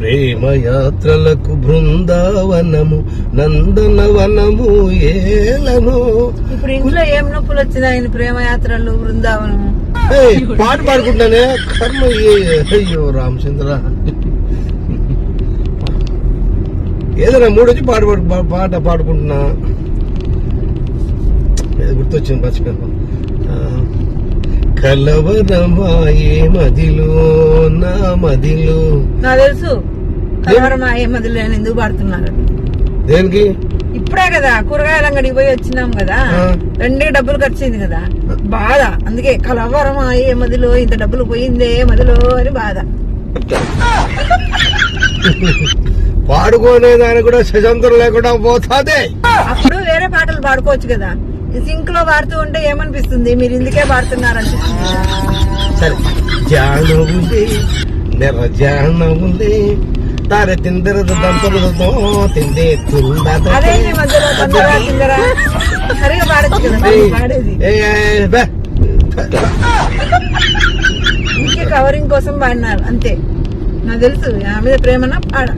ప్రేమయాత్రలకు బృందావనము నందనవనము ఏలను. ఇప్పుడు ఇంట్లో ఏం నొప్పులు వచ్చింది ఆయన ప్రేమయాత్రలు బృందావనము? పాట పాడుకుంటానే కర్మ. అయ్యో రామచంద్ర, ఏదైనా మూడొచ్చి పాట పాడుకుంటున్నా. గుర్తొచ్చింది మర్చిపోయాను. కలవరమాయే మదిలో నా మదిలో. నాకు తెలుసు కలవరమాయే మదిలో అని ఎందుకు పాడుతున్నారు. దేనికి? ఇప్పుడే కదా కూరగాయల అంగడికి పోయి వచ్చినాం కదా, 2 డబ్బులు ఖర్చయింది కదా, బాధ. అందుకే కలవరమాయే మదిలో ఇంత డబ్బులు పోయిందే మదిలో అని బాధ. పాడుకోనే దానికి కూడా స్వతంత్రం లేకుండా పోతాదే. అప్పుడు వేరే పాటలు పాడుకోవచ్చు కదా. సింక్ లో పాడుతూ ఉంటే ఏమనిపిస్తుంది? మీరు ఇందుకే పాడుతున్నారంటే సరే. జానవులే నెర జానవులే తార తిందరదు దంతలతో తిందే అదే మధ్యలో తొందరగా తిందరా సరిగా పాడచ్చు కదా పాడేది. ఇంకే కవరింగ్ కోసం పాడినారు అంతే. నాకు తెలుసు నా మీద ప్రేమన పాడ.